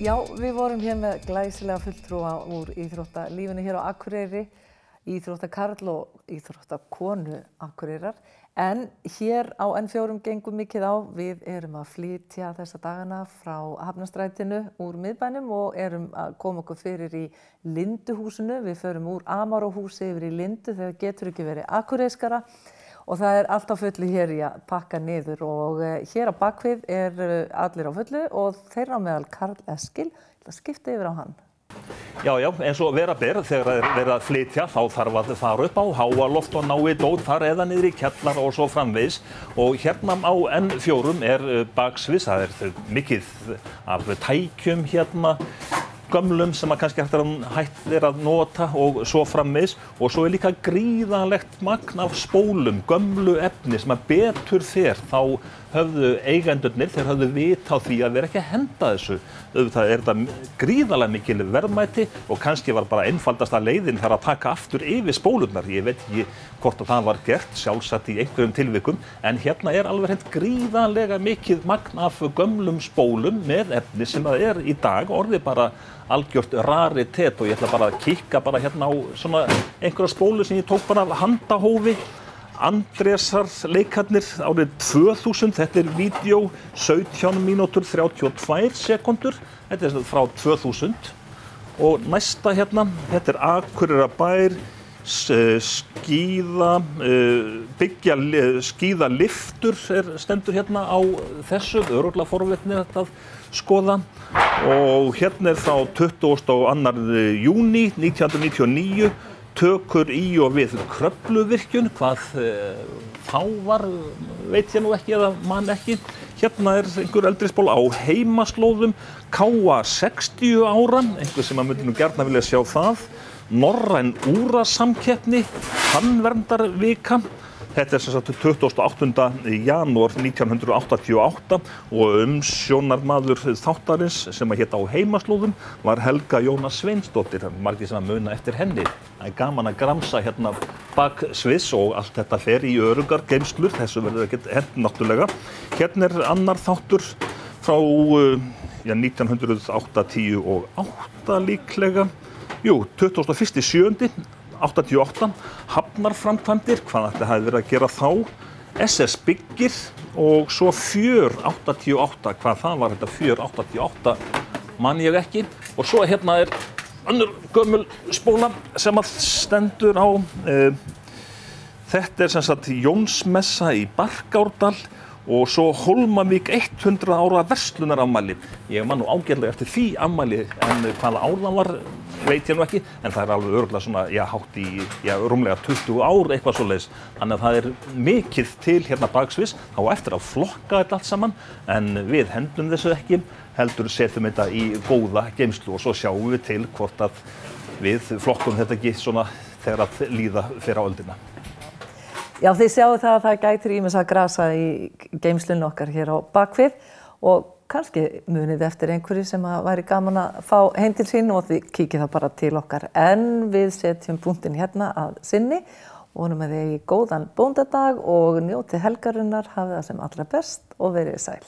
Já, við vorum hér með glæsilega fulltrúa úr íþróttalífinu hér á Akureyri, íþróttakarl og íþróttakonu Akureyrar. En hér á N4 gengur mikið á. Við erum að flytja þessa dagana frá Hafnarstrætinu úr miðbænum og erum að koma okkur fyrir í Linduhúsinu. Við förum úr Amaróhúsi yfir í Lindu þegar getur ekki verið akureyskara. Og það allt á fullu hér í að pakka niður og hér á bakvið allir á fullu og þeirra á meðal Karl Eskil. Það skipta yfir á hann. Já, eins og vera ber þegar verið að flytja þá þarf að fara upp á háaloft og ná í dót þar eða niður í kjallar og svo framvegis. Og hérna á N4 baksviðs, það mikið af tækjum hérna, gömlum sem kannski hægt að nota og svo framvegis og svo líka gríðarlegt magn af spólum, gömlu efni sem að betur fer þá höfðu eigendurnir, þeir höfðu vit á því að vera ekki að henda þessu. Auðvitað þetta gríðarlega mikil verðmæti og kannski var bara einfaldasta leiðin þar að taka aftur yfir spólurnar. Ég veit ekki hvort að það var gert, sjálfsagt í einhverjum tilvikum, en hérna alveg hreint gríðarlega mikið magn af gömlum spólum með efni sem það í dag orðið bara algjört raritet og ég ætla bara að kikka bara hérna á svona einhverja spólu sem ég tók bara af handahófi. Andrésar leikarnir árið 2000, þetta vídeó 17 mínútur 32 sekundur, þetta frá 2000 og næsta hérna, þetta Akureyrarbær, skíðaliftur stendur hérna á þessu, örugglega forvitni þetta að skoða og hérna frá 22. júní 1999 tökur í og við Kröfluvirkjun, hvað þá var, veit ég nú ekki eða man ekki. Hérna einhver eldri spól á heimaslóðum, K.A. 60 ára, einhver sem myndi nú gjarna vilja sjá það. Norræn úrasamkeppni, Tannverndarvika. Þetta sem sagt 28. janúar 1988 og umsjónarmaður þáttarins sem hét á heimaslóðum var Helga Jóna Sveinsdóttir, margir sem muna eftir henni. Það gaman að gramsa hérna baksviðs og allt þetta fer í öruggar geymslur, þessu verður ekkert hent náttúrulega. Hérna annar þáttur frá 1988 líklega, 21.7. 88, hafnarframkvæmdir, hvað þetta hefði verið að gera þá, SS Byggir og svo Fjör 88, hvað það var þetta Fjör 88, man ég ekki. Og svo hérna önnur gömul spóla sem að stendur á, þetta sem sagt Jónsmessa í Barkárdal og svo Hólmavík 100 ára verslunarafmæli. Ég man nú ágætlega eftir því afmæli en hvaða ár það var veit ég nú ekki, en það alveg örugglega svona, hátt í, rúmlega 20 ár eitthvað svoleiðis. Þannig að það mikið til hérna baksviðs, þá eftir að flokka þetta allt saman, en við hendum þessu ekki, heldur setjum þetta í góða geymslu og svo sjáum við til hvort að við flokkum þetta ekki svona þegar að líða fyrir á öldina. Já, þið sjáu það að það gætir ýmis að grasa í geymslunni okkar hér á bakvið og kannski munið eftir einhverju sem væri gaman að fá heim til sín og þið kíkið það bara til okkar. En við setjum punktinn hérna að sinni og vonum að þið eigi góðan bóndadag og njótið helgarinnar, hafið það sem allra best og verið sæl.